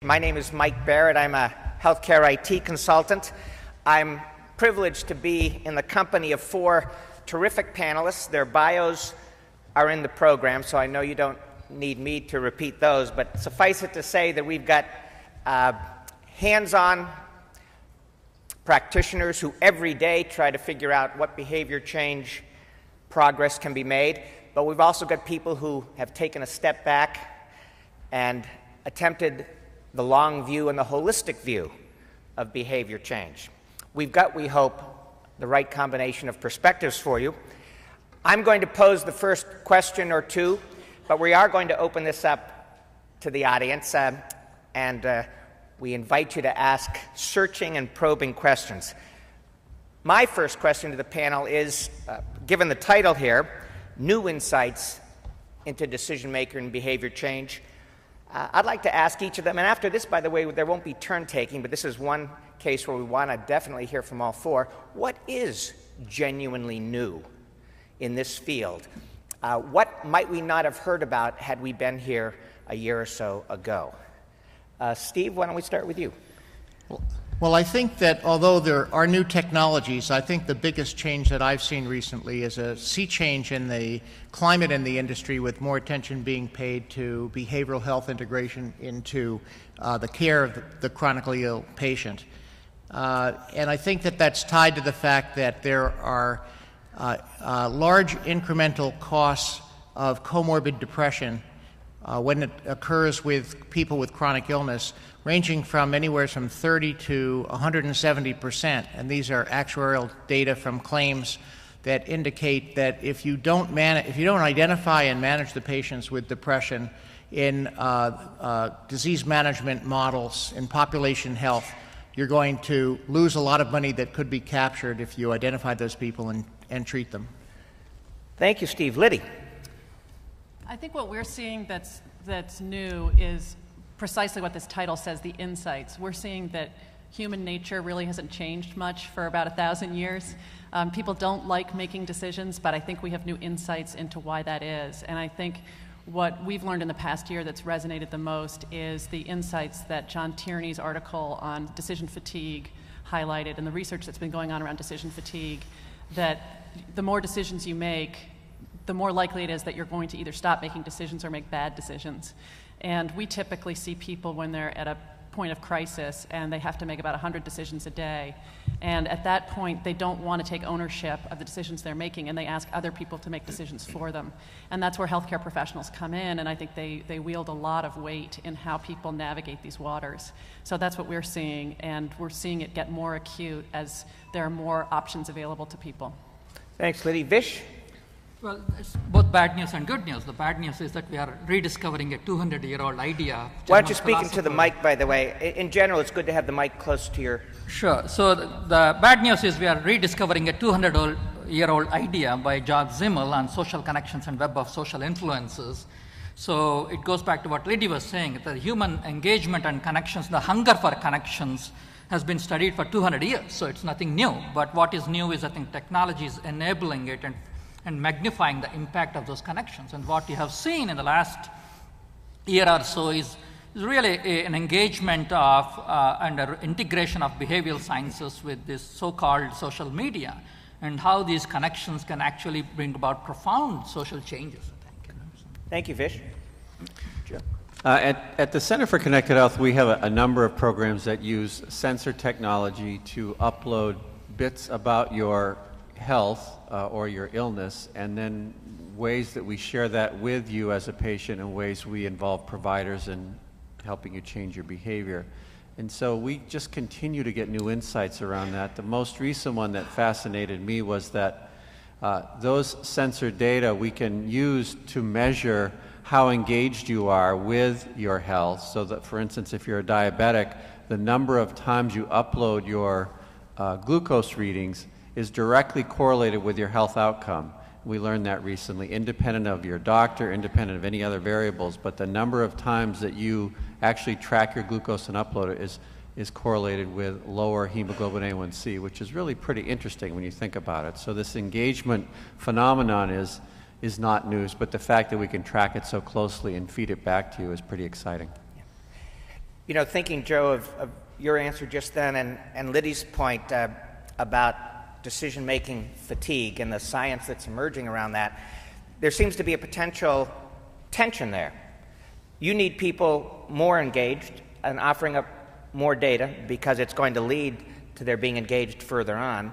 My name is Mike Barrett. I'm a healthcare IT consultant. I'm privileged to be in the company of four terrific panelists. Their bios are in the program, so I know you don't need me to repeat those, but suffice it to say that we've got hands-on practitioners who every day try to figure out what behavior change progress can be made, but we've also got people who have taken a step back and attempted the long view and the holistic view of behavior change. We've got, we hope, the right combination of perspectives for you. I'm going to pose the first question or two, but we are going to open this up to the audience, and we invite you to ask searching and probing questions. My first question to the panel is, given the title here, New Insights into Decision-Maker and Behavior Change, I'd like to ask each of them, and after this, by the way, there won't be turn-taking, but this is one case where we want to definitely hear from all four. What is genuinely new in this field? What might we not have heard about had we been here a year or so ago? Steve, why don't we start with you? Well, I think that although there are new technologies, I think the biggest change that I've seen recently is a sea change in the climate in the industry, with more attention being paid to behavioral health integration into the care of the chronically ill patient. And I think that that's tied to the fact that there are large incremental costs of comorbid depression when it occurs with people with chronic illness, ranging from anywhere from 30 to 170%. And these are actuarial data from claims that indicate that if you don't identify and manage the patients with depression in disease management models in population health, you're going to lose a lot of money that could be captured if you identify those people and treat them. Thank you, Steve. Liddy. I think what we're seeing that's new is precisely what this title says, the insights. We're seeing that human nature really hasn't changed much for about 1,000 years. People don't like making decisions, but I think we have new insights into why that is. And I think what we've learned in the past year that's resonated the most is the insights that John Tierney's article on decision fatigue highlighted, and the research that's been going on around decision fatigue, that the more decisions you make, the more likely it is that you're going to either stop making decisions or make bad decisions. And we typically see people when they're at a point of crisis and they have to make about 100 decisions a day. And at that point, they don't want to take ownership of the decisions they're making, and they ask other people to make decisions for them. And that's where healthcare professionals come in, and I think they wield a lot of weight in how people navigate these waters. So that's what we're seeing, and we're seeing it get more acute as there are more options available to people. Thanks, Liddy. Vish? Well, it's both bad news and good news. The bad news is that we are rediscovering a 200-year-old idea. Why don't you speak into the mic, by the way? In general, it's good to have the mic close to your... Sure. So the bad news is we are rediscovering a 200-year-old idea by George Simmel on social connections and web of social influences. So it goes back to what Liddy was saying, that human engagement and connections, the hunger for connections, has been studied for 200 years. So it's nothing new. But what is new is, I think, technology is enabling it and magnifying the impact of those connections. And what you have seen in the last year or so is really an engagement of and an integration of behavioral sciences with this so-called social media, and how these connections can actually bring about profound social changes, I think. Thank you, Vish. Joe. At the Center for Connected Health, we have a number of programs that use sensor technology to upload bits about your health or your illness, and then ways that we share that with you as a patient, and ways we involve providers in helping you change your behavior. And so we just continue to get new insights around that. The most recent one that fascinated me was that those sensor data we can use to measure how engaged you are with your health, so that, for instance, if you're a diabetic, the number of times you upload your glucose readings is directly correlated with your health outcome. We learned that recently, independent of your doctor, independent of any other variables, but the number of times that you actually track your glucose and upload it is correlated with lower hemoglobin A1C, which is really pretty interesting when you think about it. So this engagement phenomenon is not news, but the fact that we can track it so closely and feed it back to you is pretty exciting. You know, thinking, Joe, of your answer just then and Liddy's point about decision-making fatigue and the science that's emerging around that, there seems to be a potential tension there. You need people more engaged and offering up more data because it's going to lead to their being engaged further on.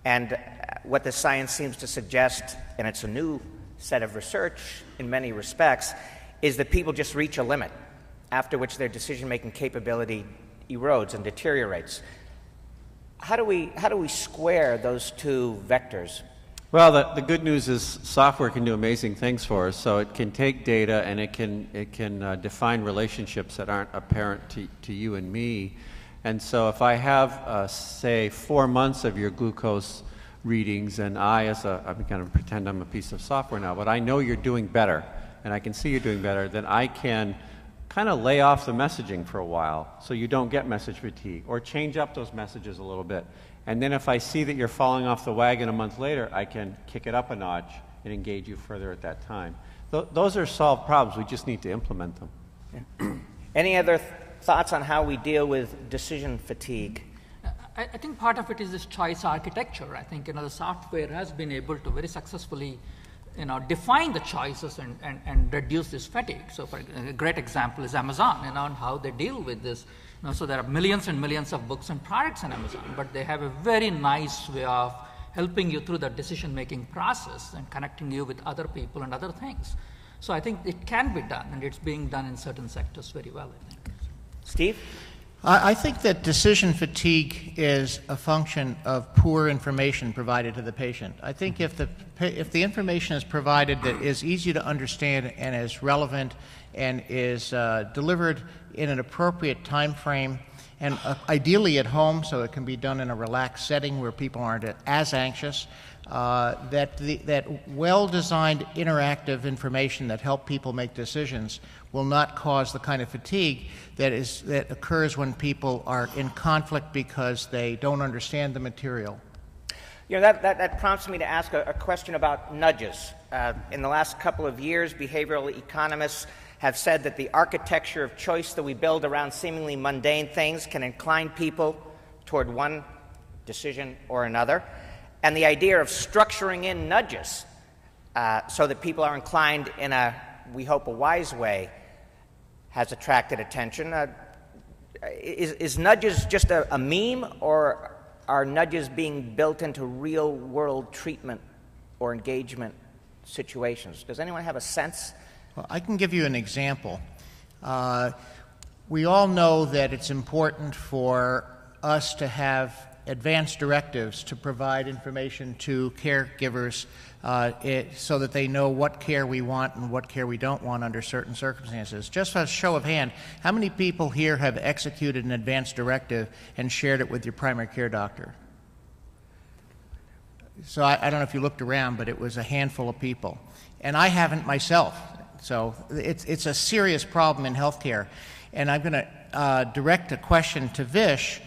And what the science seems to suggest, and it's a new set of research in many respects, is that people just reach a limit after which their decision-making capability erodes and deteriorates. How do we square those two vectors? Well, the good news is software can do amazing things for us. So it can take data and it can define relationships that aren't apparent to you and me. And so if I have, say, 4 months of your glucose readings, and I'm going to pretend I'm a piece of software now, but I know you're doing better, and I can see you're doing better, then I can kind of lay off the messaging for a while so you don't get message fatigue, or change up those messages a little bit. And then if I see that you're falling off the wagon a month later, I can kick it up a notch and engage you further at that time. Those are solved problems. We just need to implement them. Yeah. Any other thoughts on how we deal with decision fatigue? I think part of it is this choice architecture. I think the software has been able to very successfully define the choices and reduce this fatigue. So for a great example is Amazon, and how they deal with this. So there are millions and millions of books and products on Amazon, but they have a very nice way of helping you through the decision-making process and connecting you with other people and other things. So I think it can be done, and it's being done in certain sectors very well, I think. Steve? I think that decision fatigue is a function of poor information provided to the patient. I think if the information is provided that is easy to understand and is relevant and is delivered in an appropriate time frame, and ideally at home, so it can be done in a relaxed setting where people aren't as anxious, that well-designed interactive information that help people make decisions will not cause the kind of fatigue that occurs when people are in conflict because they don't understand the material. You know, that prompts me to ask a question about nudges. In the last couple of years, behavioral economists have said that the architecture of choice that we build around seemingly mundane things can incline people toward one decision or another. And the idea of structuring in nudges so that people are inclined in a, we hope, a wise way has attracted attention. Is nudges just a meme, or are nudges being built into real-world treatment or engagement situations? Does anyone have a sense? Well, I can give you an example. We all know that it's important for us to have advanced directives to provide information to caregivers so that they know what care we want and what care we don't want under certain circumstances. Just as a show of hand, how many people here have executed an advanced directive and shared it with your primary care doctor? So I don't know if you looked around, but it was a handful of people. And I haven't myself. So it's a serious problem in healthcare. And I'm going to direct a question to Vish,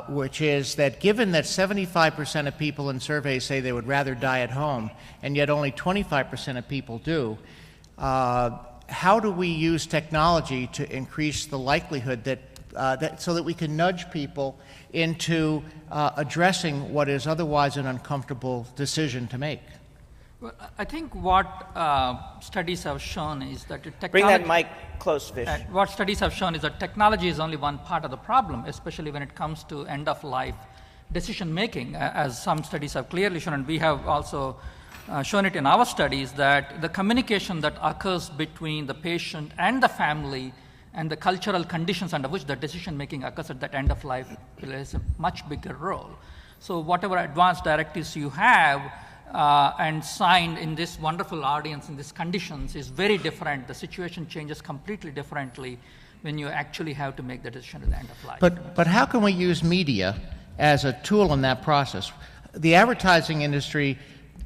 which is that given that 75% of people in surveys say they would rather die at home, and yet only 25% of people do, how do we use technology to increase the likelihood that so that we can nudge people into addressing what is otherwise an uncomfortable decision to make? Well, I think what studies have shown is that technology... Bring that mic close, Vish. What studies have shown is that technology is only one part of the problem, especially when it comes to end-of-life decision-making, as some studies have clearly shown, and we have also shown it in our studies, that the communication that occurs between the patient and the family and the cultural conditions under which the decision-making occurs at that end of life plays a much bigger role. So whatever advanced directives you have and signed in this wonderful audience in these conditions is very different. The situation changes completely differently when you actually have to make the decision at the end of life. But how can we use media as a tool in that process? The advertising industry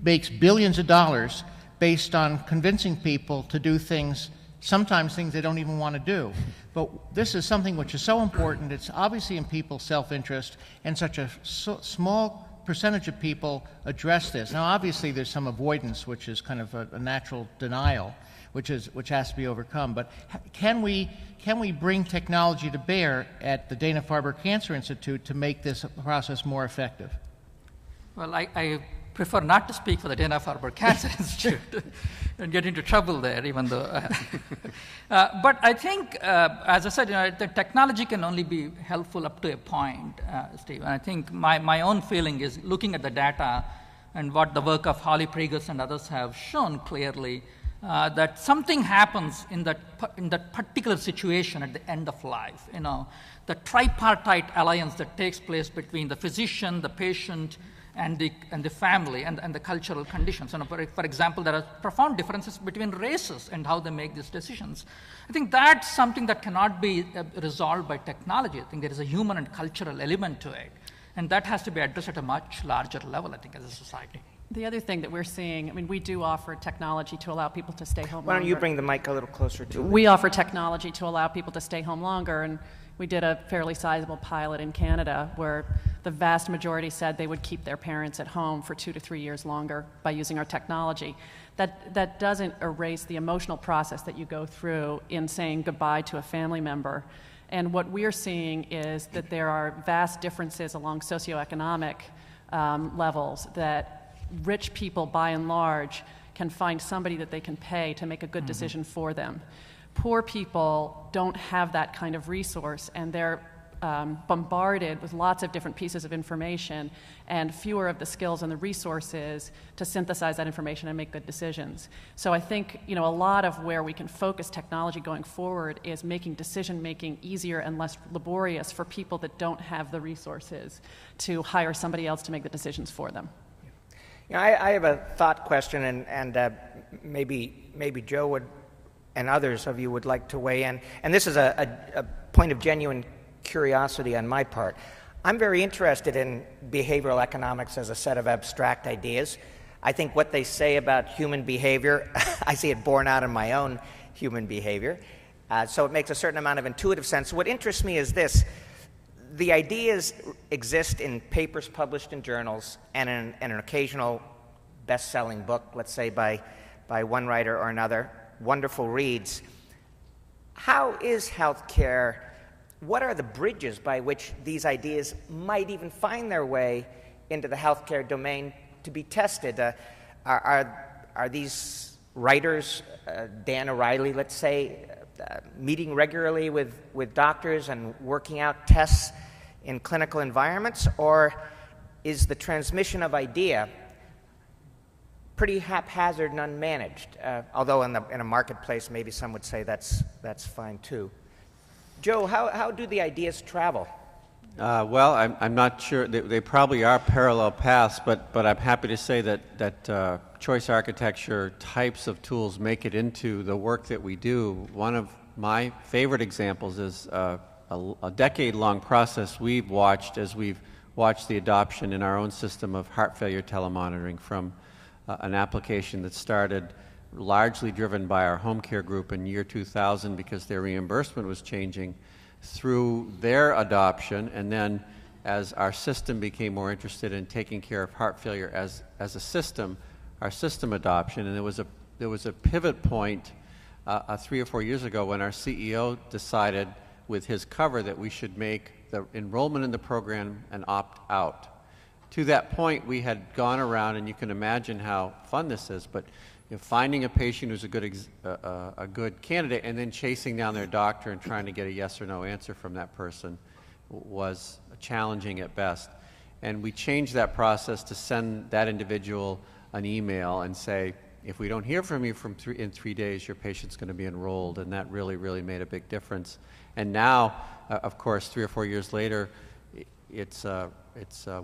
makes billions of dollars based on convincing people to do things, sometimes things they don't even want to do. But this is something which is so important. It's obviously in people's self-interest, and such a small percentage of people address this. Now, obviously, there's some avoidance, which is kind of a natural denial. which has to be overcome. But can we bring technology to bear at the Dana-Farber Cancer Institute to make this process more effective? Well, I prefer not to speak for the Dana-Farber Cancer Institute and get into trouble there, even though. But I think, as I said, the technology can only be helpful up to a point, Steve. And I think my own feeling is looking at the data and what the work of Holly Pregus and others have shown clearly, that something happens in that particular situation at the end of life. The tripartite alliance that takes place between the physician, the patient, and the family and the cultural conditions. For example, there are profound differences between races and how they make these decisions. I think that's something that cannot be resolved by technology. I think there is a human and cultural element to it. And that has to be addressed at a much larger level, I think, as a society. The other thing that we're seeing, I mean, we do offer technology to allow people to stay home Why don't longer. you bring the mic a little closer to it? We offer technology to allow people to stay home longer, and we did a fairly sizable pilot in Canada where the vast majority said they would keep their parents at home for 2 to 3 years longer by using our technology. That doesn't erase the emotional process that you go through in saying goodbye to a family member. And what we're seeing is that there are vast differences along socioeconomic levels, that rich people, by and large, can find somebody that they can pay to make a good decision for them. Poor people don't have that kind of resource, and they're bombarded with lots of different pieces of information and fewer of the skills and the resources to synthesize that information and make good decisions. So I think a lot of where we can focus technology going forward is making decision-making easier and less laborious for people that don't have the resources to hire somebody else to make the decisions for them. I have a thought question, and maybe Joe would, and others of you would like to weigh in. And this is a point of genuine curiosity on my part. I'm very interested in behavioral economics as a set of abstract ideas. I think what they say about human behavior, I see it borne out in my own human behavior. So it makes a certain amount of intuitive sense. What interests me is this. The ideas exist in papers published in journals and in an occasional best-selling book, let's say by one writer or another, wonderful reads. How is healthcare? What are the bridges by which these ideas might even find their way into the healthcare domain to be tested? Are these writers, Dan O'Reilly, let's say, meeting regularly with doctors and working out tests in clinical environments? Or is the transmission of idea pretty haphazard and unmanaged? Although in a marketplace, maybe some would say that's fine too. Joe, how do the ideas travel? Well, I'm not sure. They probably are parallel paths, but I'm happy to say that choice architecture types of tools make it into the work that we do. One of my favorite examples is a decade-long process we've watched as we've watched the adoption in our own system of heart failure telemonitoring from an application that started largely driven by our home care group in year 2000 because their reimbursement was changing, through their adoption, and then as our system became more interested in taking care of heart failure as a system, our system adoption. And there was a pivot point 3 or 4 years ago when our CEO decided with his cover that we should make the enrollment in the program an opt-out. To that point, we had gone around, and you can imagine how fun this is, but finding a patient who's a good candidate and then chasing down their doctor and trying to get a yes or no answer from that person was challenging at best. And we changed that process to send that individual an email and say, if we don't hear from you in 3 days, your patient's going to be enrolled. And that really, really made a big difference. And now, of course, 3 or 4 years later, it's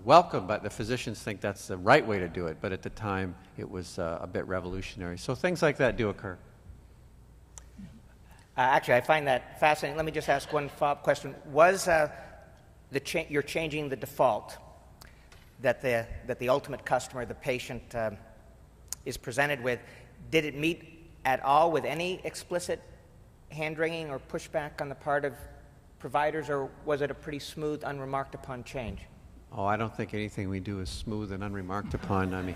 welcome, but the physicians think that's the right way to do it. But at the time, it was a bit revolutionary. So things like that do occur. Actually, I find that fascinating. Let me just ask one follow-up question. Was you're changing the default that the ultimate customer, the patient, is presented with? Did it meet at all with any explicit hand-wringing or pushback on the part of providers, or was it a pretty smooth, unremarked upon change? Oh, I don't think anything we do is smooth and unremarked upon. I mean,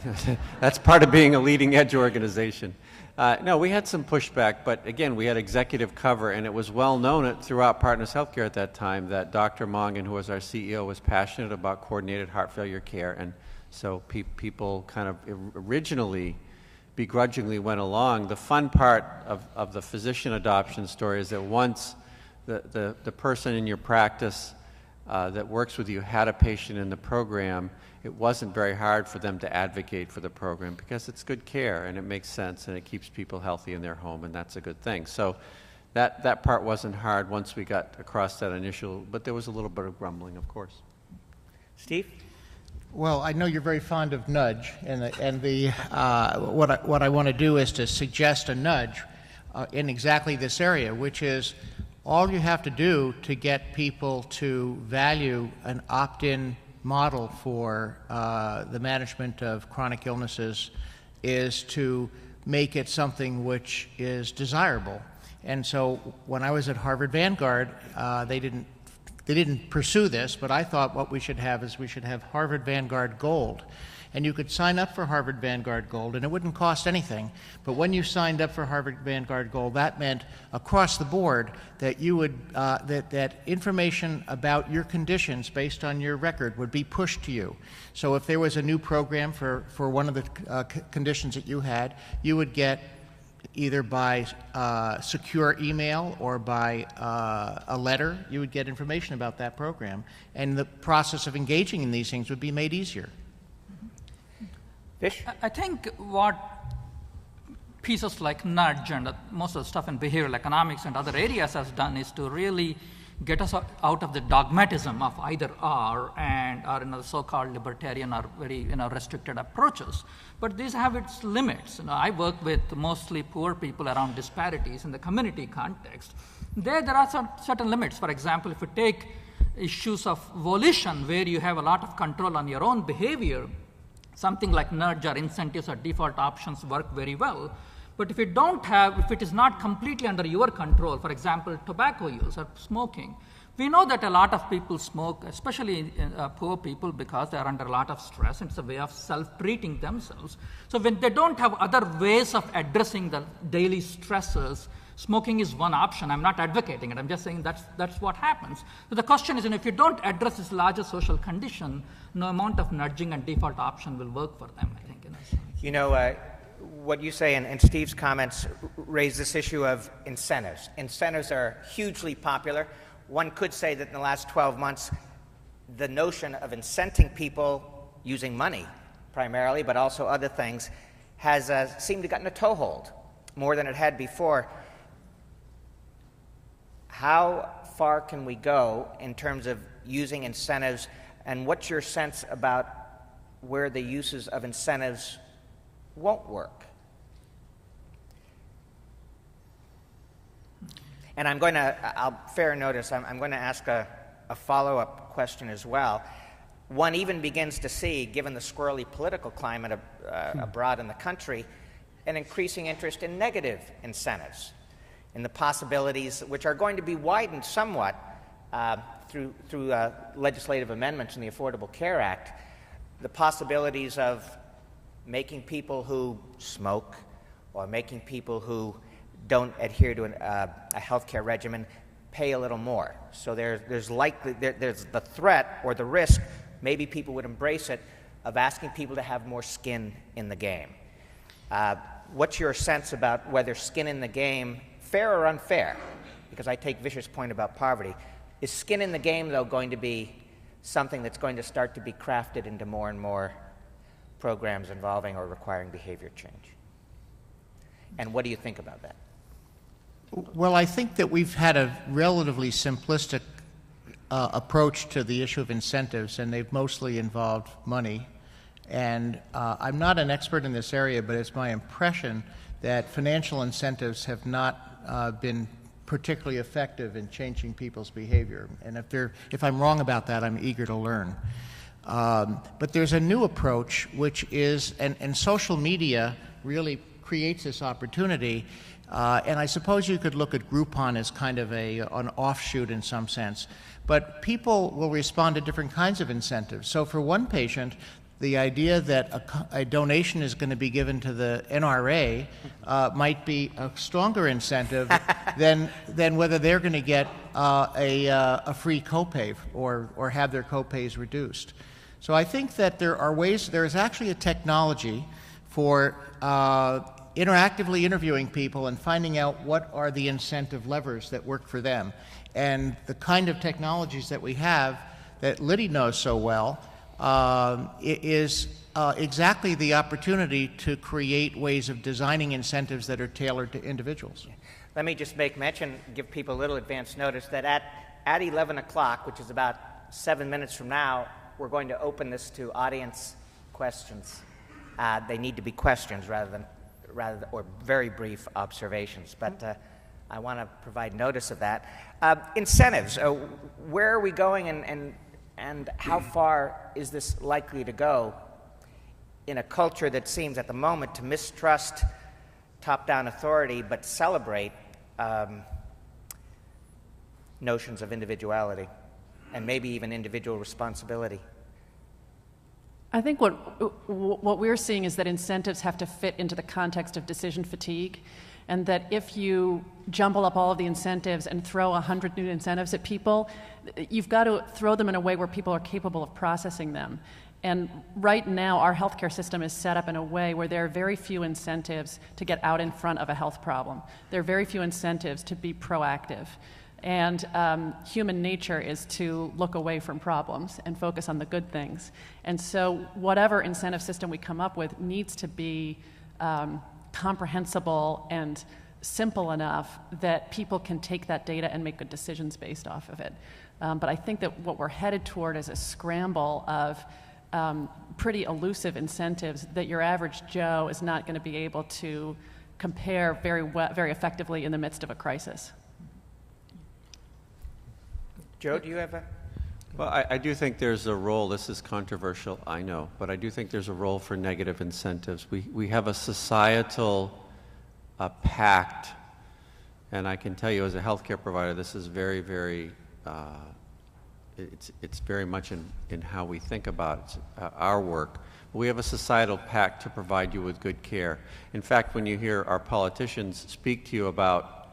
that's part of being a leading edge organization. No, we had some pushback, but again, we had executive cover, and it was well known throughout Partners Healthcare at that time that Dr. Mongan, who was our CEO, was passionate about coordinated heart failure care, and so people kind of originally begrudgingly went along. The fun part of the physician adoption story is that once the person in your practice that works with you had a patient in the program, it wasn't very hard for them to advocate for the program because it's good care and it makes sense and it keeps people healthy in their home, and that's a good thing. So that part wasn't hard once we got across that initial, but there was a little bit of grumbling, of course. Steve? Well, I know you're very fond of nudge, what I want to do is to suggest a nudge in exactly this area, which is all you have to do to get people to value an opt-in model for the management of chronic illnesses is to make it something which is desirable. And so when I was at Harvard Vanguard, they didn't pursue this, but I thought what we should have is we should have Harvard Vanguard Gold. And you could sign up for Harvard Vanguard Gold, and it wouldn't cost anything. But when you signed up for Harvard Vanguard Gold, that meant across the board that you would that information about your conditions based on your record would be pushed to you. So if there was a new program for one of the conditions that you had, you would get either by secure email or by a letter, you would get information about that program. And the process of engaging in these things would be made easier. Vish? I think what pieces like nudge and most of the stuff in behavioral economics and other areas has done is to really get us out of the dogmatism of either or and or the so-called libertarian or very restricted approaches. But these have its limits. I work with mostly poor people around disparities in the community context. There are certain limits. For example, if you take issues of volition where you have a lot of control on your own behavior, something like nudge or incentives or default options work very well. But if if it is not completely under your control, for example, tobacco use or smoking, we know that a lot of people smoke, especially poor people, because they are under a lot of stress. It's a way of self-treating themselves. So when they don't have other ways of addressing the daily stresses, smoking is one option. I'm not advocating it. I'm just saying that's what happens. So the question is, if you don't address this larger social condition, no amount of nudging and default option will work for them, I think, in a sense. What you say and Steve's comments raise this issue of incentives. Incentives are hugely popular. One could say that in the last 12 months, the notion of incenting people using money primarily, but also other things, has seemed to have gotten a toehold more than it had before. How far can we go in terms of using incentives, and what's your sense about where the uses of incentives won't work? And I'll fair notice, I'm going to ask a follow-up question as well. One even begins to see, given the squirrely political climate abroad in the country, an increasing interest in negative incentives, in the possibilities which are going to be widened somewhat through legislative amendments in the Affordable Care Act, the possibilities of making people who smoke or making people who don't adhere to a health care regimen pay a little more. So there's the threat or the risk, maybe people would embrace it, of asking people to have more skin in the game. What's your sense about whether skin in the game, fair or unfair, because I take Vish's point about poverty, is skin in the game, though, going to be something that's going to start to be crafted into more and more programs involving or requiring behavior change? And what do you think about that? Well, I think that we've had a relatively simplistic approach to the issue of incentives, and they've mostly involved money. And I'm not an expert in this area, but it's my impression that financial incentives have not been particularly effective in changing people's behavior. And if I'm wrong about that, I'm eager to learn. But there's a new approach, which is, and social media really creates this opportunity. And I suppose you could look at Groupon as kind of an offshoot in some sense. But people will respond to different kinds of incentives. So for one patient, the idea that a donation is going to be given to the NRA might be a stronger incentive than whether they're going to get a free copay or have their copays reduced. So I think that there are ways, there is actually a technology for interactively interviewing people and finding out what are the incentive levers that work for them. And the kind of technologies that we have that Liddy knows so well is exactly the opportunity to create ways of designing incentives that are tailored to individuals. Let me just make mention, give people a little advance notice, that at 11 o'clock, which is about 7 minutes from now, we're going to open this to audience questions. They need to be questions rather than or very brief observations, but I want to provide notice of that. Incentives, where are we going and how far is this likely to go in a culture that seems at the moment to mistrust top-down authority but celebrate notions of individuality and maybe even individual responsibility? I think what we're seeing is that incentives have to fit into the context of decision fatigue, and that if you jumble up all of the incentives and throw 100 new incentives at people, you've got to throw them in a way where people are capable of processing them. And right now, our healthcare system is set up in a way where there are very few incentives to get out in front of a health problem. There are very few incentives to be proactive. And human nature is to look away from problems and focus on the good things. And so whatever incentive system we come up with needs to be comprehensible and simple enough that people can take that data and make good decisions based off of it. But I think that what we're headed toward is a scramble of pretty elusive incentives that your average Joe is not going to be able to compare very effectively in the midst of a crisis. Joe, do you have a... Well, I do think there's a role, this is controversial, I know, but I do think there's a role for negative incentives. We have a societal pact, and I can tell you as a healthcare provider, this is very, very, it's very much in how we think about our work. We have a societal pact to provide you with good care. In fact, when you hear our politicians speak to you about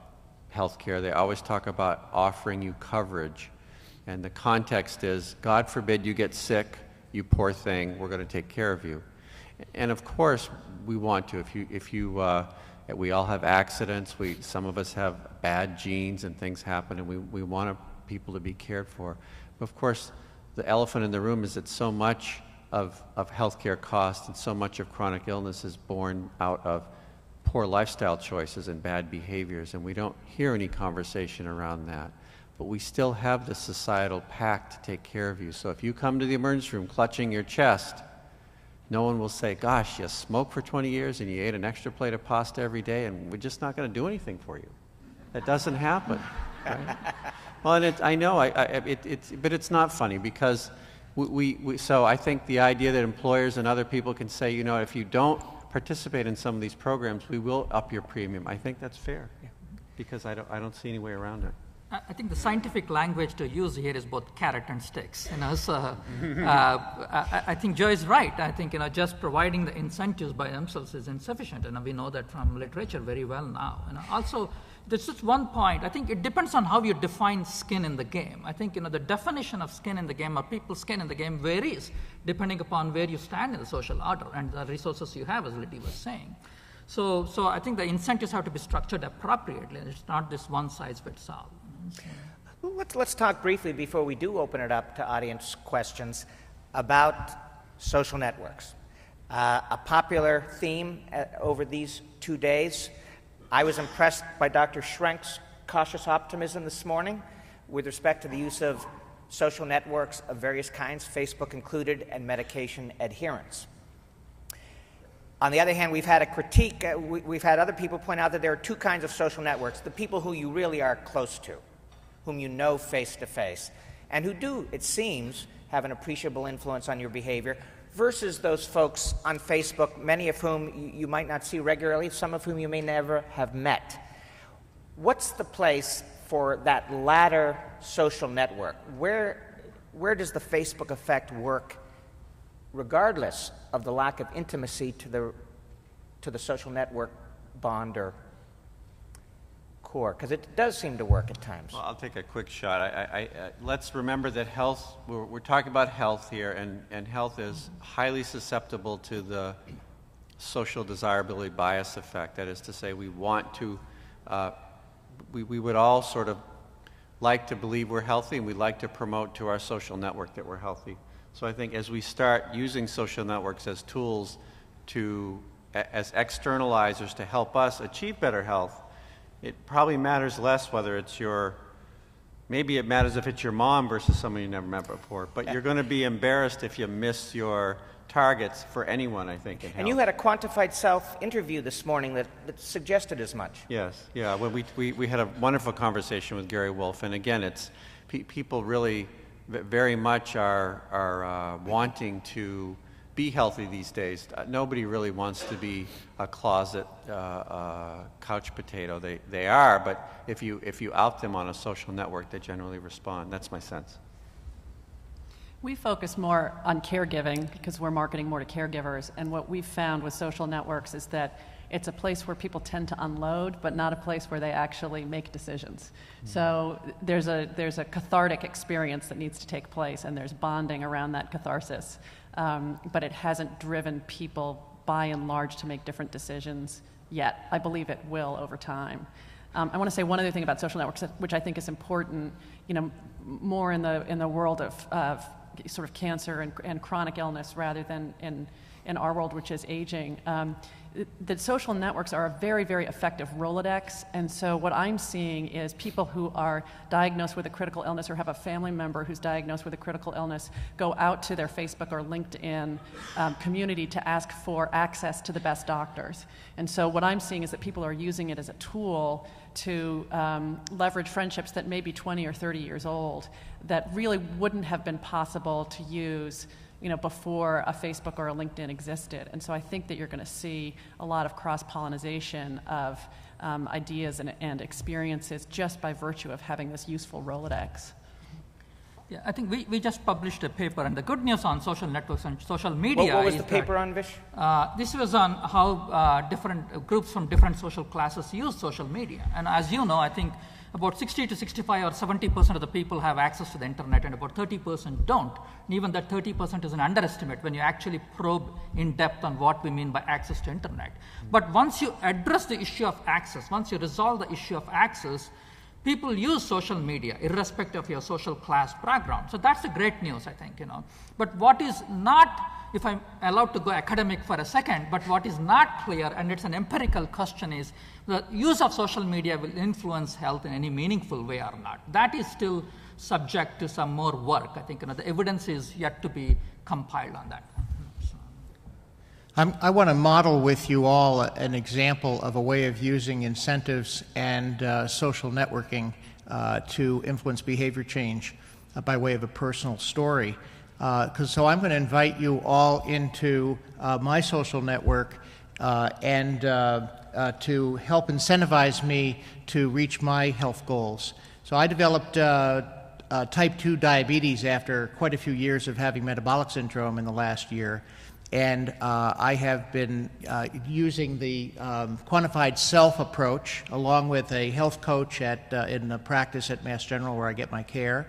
healthcare, they always talk about offering you coverage. And the context is, God forbid you get sick, you poor thing, we're going to take care of you. And of course, we want to. We all have accidents. Some of us have bad genes and things happen, and we want people to be cared for. But of course, the elephant in the room is that so much of healthcare costs and so much of chronic illness is born out of poor lifestyle choices and bad behaviors, and we don't hear any conversation around that. But we still have the societal pact to take care of you. So if you come to the emergency room clutching your chest, no one will say, gosh, you smoked for 20 years and you ate an extra plate of pasta every day and we're just not going to do anything for you. That doesn't happen. Right? Well, and I know, but it's not funny because so I think the idea that employers and other people can say, you know, if you don't participate in some of these programs, we will up your premium. I think that's fair because I don't see any way around it. I think the scientific language to use here is both carrot and sticks. You know, so I think Joe is right. I think just providing the incentives by themselves is insufficient, and we know that from literature very well now. Also, there's just one point. I think it depends on how you define skin in the game. I think the definition of skin in the game or people's skin in the game varies depending upon where you stand in the social order and the resources you have, as Liddy was saying. So I think the incentives have to be structured appropriately. It's not this one size fits all. Let's talk briefly before we do open it up to audience questions about social networks. A popular theme over these 2 days. I was impressed by Dr. Schrenk's cautious optimism this morning with respect to the use of social networks of various kinds, Facebook included, and medication adherence. On the other hand, we've had a critique, we've had other people point out that there are two kinds of social networks: the people who you really are close to, whom you know face to face, and who do, it seems, have an appreciable influence on your behavior, versus those folks on Facebook, many of whom you might not see regularly, some of whom you may never have met. what's the place for that latter social network? Where does the Facebook effect work regardless of the lack of intimacy to the social network bond or core? Because it does seem to work at times. Well, I'll take a quick shot. Let's remember that health, we're talking about health here, and health is highly susceptible to the social desirability bias effect. That is to say, we want to, we would all sort of like to believe we're healthy, and we'd like to promote to our social network that we're healthy. So I think as we start using social networks as tools as externalizers to help us achieve better health, it probably matters less whether it's maybe it matters if it's your mom versus someone you never met before, but you're going to be embarrassed if you miss your targets for anyone, I think, in health. And you had a quantified self interview this morning that suggested as much. Yes, yeah. Well, we had a wonderful conversation with Gary Wolf, and again, it's people really very much are wanting to be healthy these days. Nobody really wants to be a closet couch potato. They are, but if you out them on a social network, they generally respond. That's my sense. We focus more on caregiving because we're marketing more to caregivers, and what we've found with social networks is that it's a place where people tend to unload, but not a place where they actually make decisions. So there's a cathartic experience that needs to take place, and there's bonding around that catharsis, but it hasn't driven people by and large to make different decisions yet. I believe it will over time. I want to say one other thing about social networks, which I think is important, more in the world of sort of cancer and chronic illness rather than in our world, which is aging. The social networks are a very, very effective Rolodex, and so what I'm seeing is people who are diagnosed with a critical illness or have a family member who's diagnosed with a critical illness go out to their Facebook or LinkedIn community to ask for access to the best doctors. And so what I'm seeing is that people are using it as a tool to leverage friendships that may be 20 or 30 years old that really wouldn't have been possible to use before a Facebook or a LinkedIn existed. And so I think that you're going to see a lot of cross-pollination of ideas and experiences just by virtue of having this useful Rolodex. Yeah, I think we just published a paper, and the good news on social networks and social media What was the paper on, Vish? This was on how different groups from different social classes use social media. And as you know, I think about 60 to 65 or 70% of the people have access to the internet, and about 30% don't. And even that 30% is an underestimate when you actually probe in depth on what we mean by access to internet. But once you address the issue of access, once you resolve the issue of access, people use social media irrespective of your social class background. So that's the great news, I think, But what is not, if I'm allowed to go academic for a second, but what is not clear, and it's an empirical question, is the use of social media will influence health in any meaningful way or not. That is still subject to some more work. I think the evidence is yet to be compiled on that. I want to model with you all an example of a way of using incentives and social networking to influence behavior change by way of a personal story. So I'm going to invite you all into my social network and to help incentivize me to reach my health goals. So I developed type 2 diabetes after quite a few years of having metabolic syndrome in the last year. And I have been using the quantified self approach along with a health coach in the practice at Mass General where I get my care.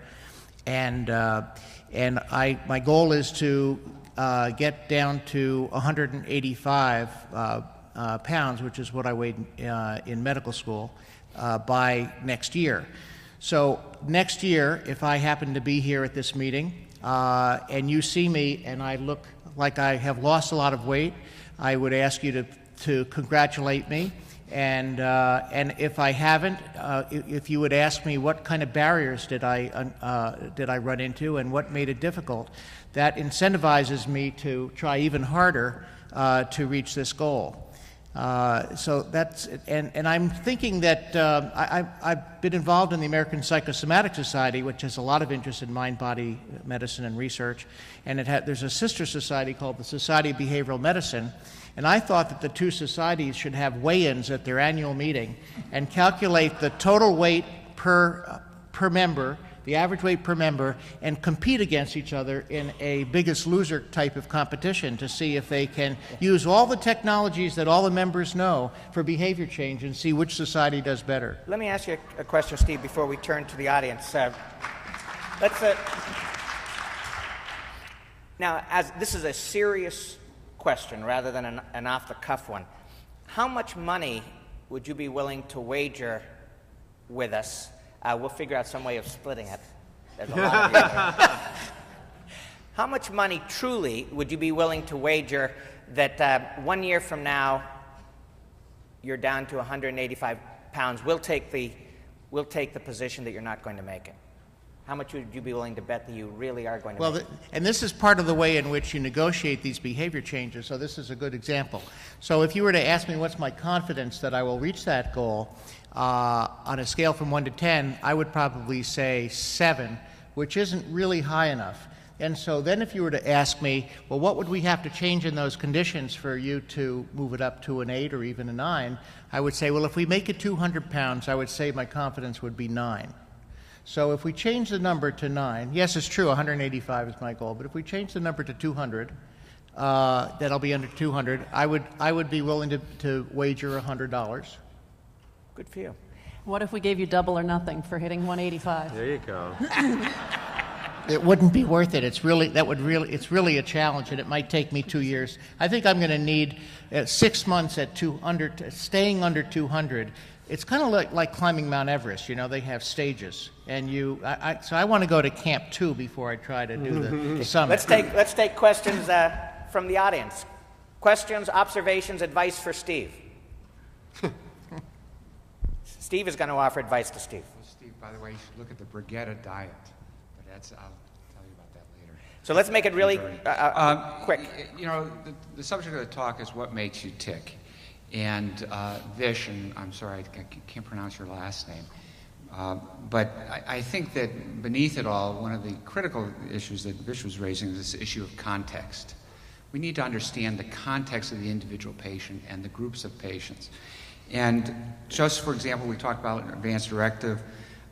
And my goal is to get down to 185 pounds, which is what I weighed in medical school, by next year. So next year, if I happen to be here at this meeting and you see me and I look like I have lost a lot of weight, I would ask you to congratulate me. And if I haven't, if you would ask me what kind of barriers did I run into and what made it difficult, that incentivizes me to try even harder to reach this goal. So that's, and I'm thinking that I've been involved in the American Psychosomatic Society, which has a lot of interest in mind-body medicine and research, and there's a sister society called the Society of Behavioral Medicine, and I thought that the two societies should have weigh-ins at their annual meeting and calculate the total weight per member, the average weight per member, and compete against each other in a biggest loser type of competition to see if they can use all the technologies that all the members know for behavior change and see which society does better. Let me ask you a question, Steve, before we turn to the audience. Now, as this is a serious question rather than an off-the-cuff one, how much money would you be willing to wager with us? We'll figure out some way of splitting it. There's a lot of you there. How much money truly would you be willing to wager that 1 year from now you're down to 185 pounds? We'll take the position that you're not going to make it. How much would you be willing to bet that you really are going to make it? And this is part of the way in which you negotiate these behavior changes, so this is a good example. So if you were to ask me what's my confidence that I will reach that goal, on a scale from 1 to 10, I would probably say 7, which isn't really high enough. And so then if you were to ask me, well, what would we have to change in those conditions for you to move it up to an 8 or even a 9, I would say, well, if we make it 200 pounds, I would say my confidence would be 9. So if we change the number to 9, yes, it's true, 185 is my goal, but if we change the number to 200, that'll be under 200, I would be willing to wager $100. Good for you. What if we gave you double or nothing for hitting 185? There you go. It wouldn't be worth it. It's really a challenge, and it might take me 2 years. I think I'm going to need 6 months at staying under 200. It's kind of like climbing Mount Everest. You know, they have stages, and so I want to go to Camp 2 before I try to do the summit. Let's take questions from the audience. Questions, observations, advice for Steve. Steve is going to offer advice to Steve. Well, Steve, by the way, you should look at the Brigetta diet. But I'll tell you about that later. So let's make it really quick. You know, the subject of the talk is what makes you tick. And Vish, and I'm sorry, I can't pronounce your last name, but I think that beneath it all, one of the critical issues that Vish was raising is this issue of context. We need to understand the context of the individual patient and the groups of patients. And just for example, we talked about an advance directive.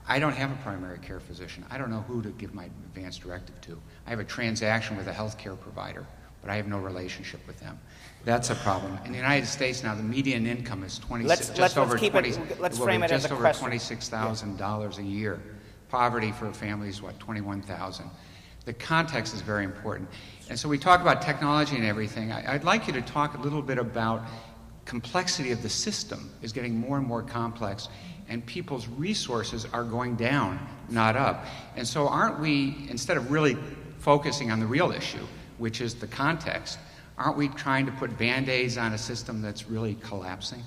I don't have a primary care physician. I don't know who to give my advance directive to. I have a transaction with a healthcare provider, but I have no relationship with them. That's a problem. In the United States now, the median income is just over $26,000 a year. Poverty for a family is what, 21,000. The context is very important. And so we talk about technology and everything. I'd like you to talk a little bit about complexity of the system is getting more and more complex, and people's resources are going down, not up. And so aren't we, instead of really focusing on the real issue, which is the context, aren't we trying to put Band-Aids on a system that's really collapsing?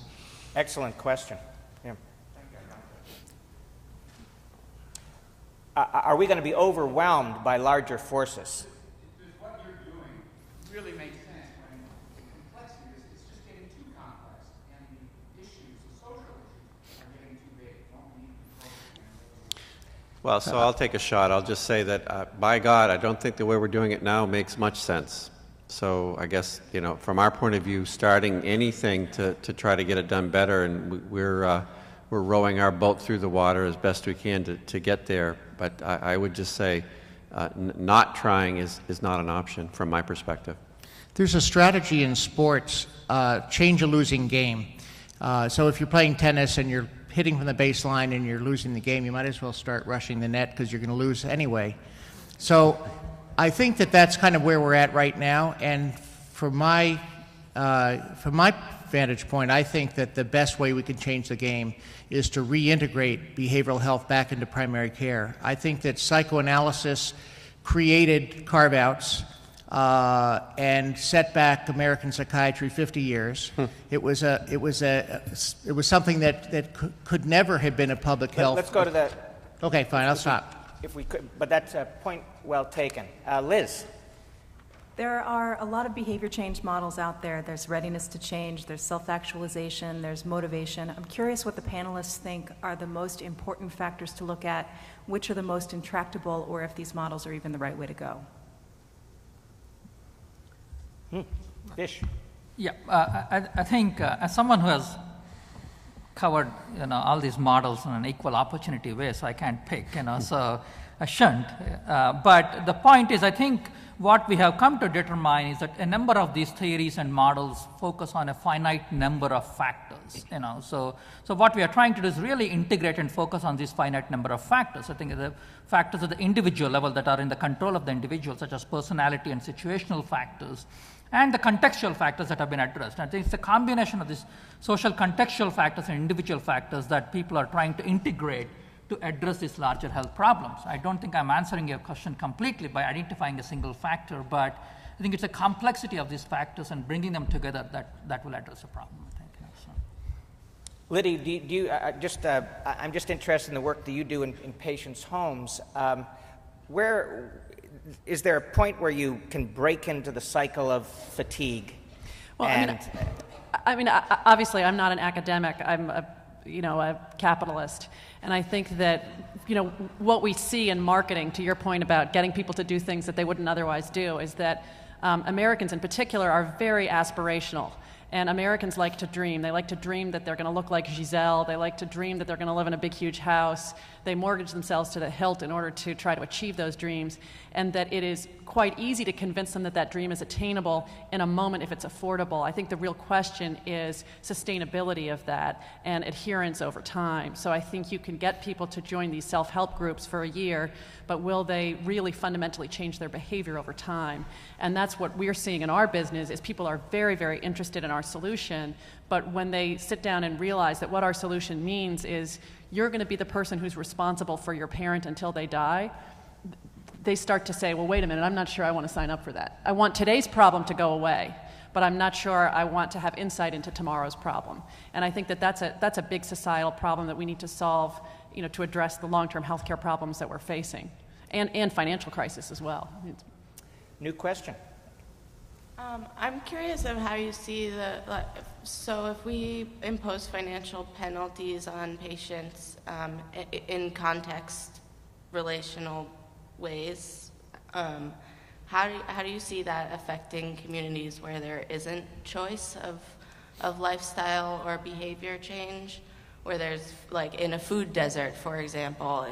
Excellent question. Yeah. Are we going to be overwhelmed by larger forces? Because what you're doing really makes sense when the complexity is it's just getting too complex, and the issues, the social issues, are getting too big. Don't we need to focus on those? Well, so I'll take a shot. I'll just say that, by God, I don't think the way we're doing it now makes much sense. So I guess, you know, from our point of view, starting anything to try to get it done better, and we're rowing our boat through the water as best we can to get there. But I would just say not trying is not an option from my perspective. There's a strategy in sports, change a losing game. So if you're playing tennis and you're hitting from the baseline and you're losing the game, you might as well start rushing the net because you're going to lose anyway. So I think that that's kind of where we're at right now, and from my vantage point, I think that the best way we can change the game is to reintegrate behavioral health back into primary care. I think that psychoanalysis created carve-outs and set back American psychiatry 50 years. It was something that could never have been a public health. Let's go to the. Okay, fine, I'll stop. If we could, but that's a point well taken. Liz. There are a lot of behavior change models out there. There's readiness to change, there's self-actualization, there's motivation. I'm curious what the panelists think are the most important factors to look at, which are the most intractable, or if these models are even the right way to go. Vish. Yeah, I think as someone who has covered all these models in an equal opportunity way, so I can't pick, so I shouldn't. But the point is, I think what we have come to determine is that a number of these theories and models focus on a finite number of factors. So what we are trying to do is really integrate and focus on these finite number of factors. I think the factors at the individual level that are in the control of the individual, such as personality and situational factors, and the contextual factors that have been addressed. I think it's a combination of these social contextual factors and individual factors that people are trying to integrate to address these larger health problems. I don't think I'm answering your question completely by identifying a single factor, but I think it's a complexity of these factors and bringing them together that will address the problem, I think. So. Liddy, do you I'm just interested in the work that you do in patients' homes. Where is there a point where you can break into the cycle of fatigue? Well, obviously, I'm not an academic. I'm a capitalist, and I think that what we see in marketing, to your point about getting people to do things that they wouldn't otherwise do, is that Americans in particular are very aspirational. And Americans like to dream. They like to dream that they're going to look like Giselle. They like to dream that they're going to live in a big, huge house. They mortgage themselves to the hilt in order to try to achieve those dreams, and that it is quite easy to convince them that that dream is attainable in a moment if it's affordable. I think the real question is sustainability of that and adherence over time. So I think you can get people to join these self-help groups for a year, but will they really fundamentally change their behavior over time? And that's what we're seeing in our business, is people are very, very interested in our solution, but when they sit down and realize that what our solution means is you're going to be the person who's responsible for your parent until they die, they start to say, well, wait a minute, I'm not sure I want to sign up for that. I want today's problem to go away, but I'm not sure I want to have insight into tomorrow's problem. And I think that that's a big societal problem that we need to solve, to address the long-term healthcare problems that we're facing, and financial crisis as well. New question. I'm curious of how you see so if we impose financial penalties on patients in context relational ways, how do you see that affecting communities where there isn't choice of lifestyle or behavior change, where there's, like in a food desert, for example,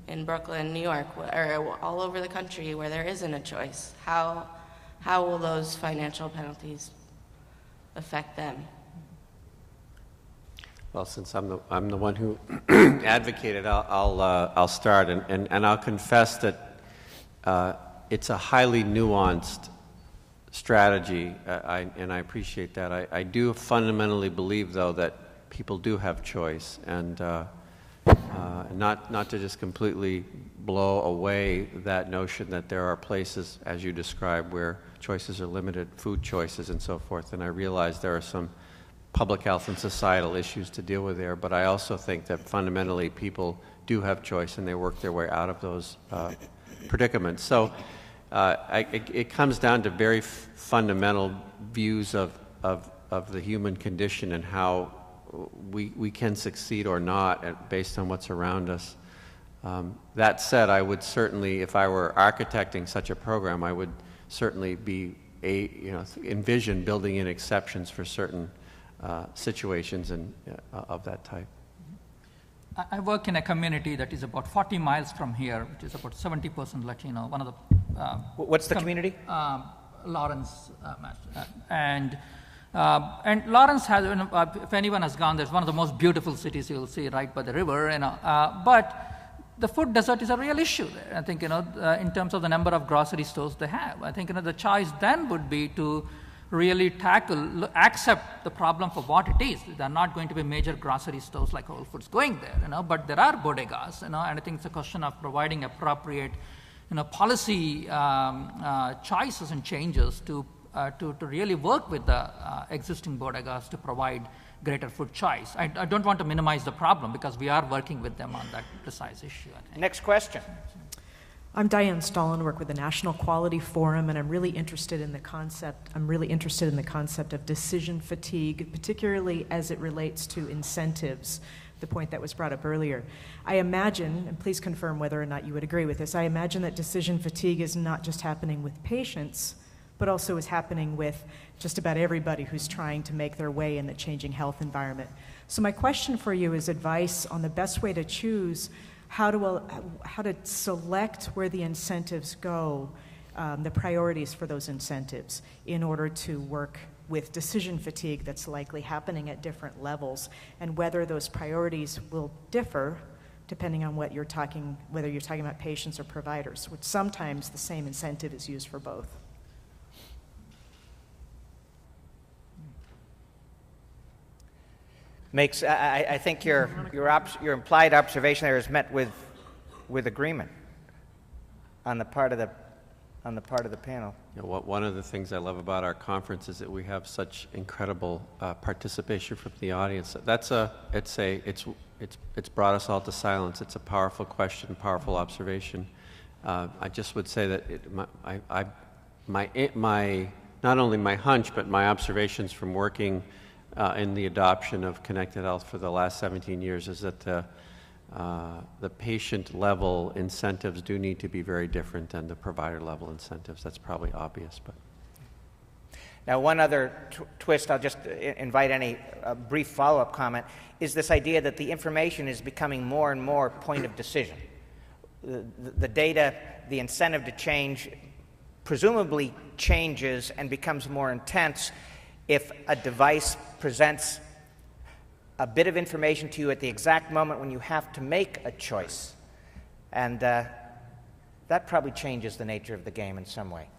in Brooklyn, New York, or all over the country where there isn't a choice? How will those financial penalties affect them? Well, since I'm the one who advocated, I'll start, and I'll confess that it's a highly nuanced strategy, and I appreciate that. I do fundamentally believe, though, that people do have choice, and not to just completely blow away that notion that there are places, as you described, where choices are limited, food choices and so forth, and I realize there are some public health and societal issues to deal with there, but I also think that fundamentally people do have choice and they work their way out of those predicaments. So it comes down to very fundamental views of the human condition and how we can succeed or not based on what's around us. That said, I would certainly, if I were architecting such a program, I would certainly envision building in exceptions for certain situations and of that type. I work in a community that is about 40 miles from here, which is about 70% Latino. One of the what's the community? Lawrence, and Lawrence has, if anyone has gone there, it's one of the most beautiful cities you'll see right by the river. But the food desert is a real issue there. I think in terms of the number of grocery stores they have. I think the choice then would be to really accept the problem for what it is. There are not going to be major grocery stores like Whole Foods going there, but there are bodegas, and I think it's a question of providing appropriate, policy choices and changes to really work with the existing bodegas to provide greater food choice. I don't want to minimize the problem because we are working with them on that precise issue, I think. Next question. I'm Diane Stollenwerk with the National Quality Forum, and I'm really interested in the concept of decision fatigue, particularly as it relates to incentives, the point that was brought up earlier. I imagine, and please confirm whether or not you would agree with this, I imagine that decision fatigue is not just happening with patients, but also is happening with just about everybody who's trying to make their way in the changing health environment. So my question for you is advice on the best way to choose how to select where the incentives go, the priorities for those incentives, in order to work with decision fatigue that's likely happening at different levels, and whether those priorities will differ depending on whether you're talking about patients or providers, which sometimes the same incentive is used for both. I think your implied observation there is met with agreement on the part of the panel. You know, one of the things I love about our conference is that we have such incredible participation from the audience. It's brought us all to silence. It's a powerful question, powerful observation. I just would say that not only my hunch, but my observations from working in the adoption of connected health for the last 17 years is that the patient-level incentives do need to be very different than the provider-level incentives. That's probably obvious, but. Now, one other twist, I'll just invite any brief follow-up comment, is this idea that the information is becoming more and more point of decision. The data, the incentive to change, presumably changes and becomes more intense if a device presents a bit of information to you at the exact moment when you have to make a choice. And that probably changes the nature of the game in some way.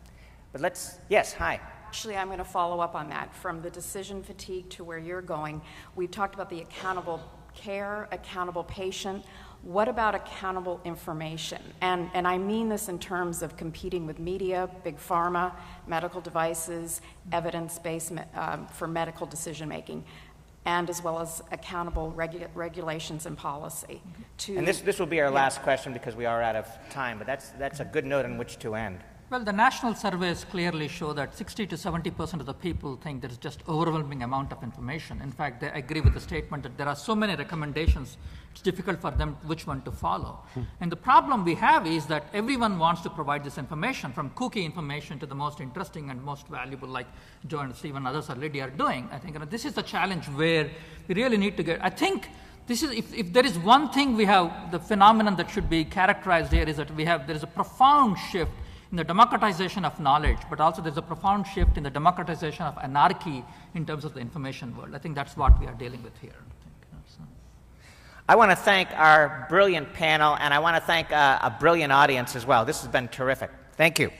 But yes, hi. Actually, I'm going to follow up on that. From the decision fatigue to where you're going, we've talked about the accountable care, accountable patient. What about accountable information? And I mean this in terms of competing with media, big pharma, medical devices, evidence-based for medical decision-making, and as well as accountable regulations and policy. And this will be our last question because we are out of time, but that's a good note on which to end. Well, the national surveys clearly show that 60 to 70% of the people think there's just overwhelming amount of information. In fact, they agree with the statement that there are so many recommendations, it's difficult for them which one to follow. And the problem we have is that everyone wants to provide this information, from kooky information to the most interesting and most valuable, like Joe and Steve and others or Liddy are doing. I think this is the challenge where we really need to get. I think this is, if there is one thing we have, the phenomenon that should be characterized here is that there is a profound shift in the democratization of knowledge, but also there's a profound shift in the democratization of anarchy in terms of the information world. I think that's what we are dealing with here. I want to thank our brilliant panel, and I want to thank a brilliant audience as well. This has been terrific. Thank you.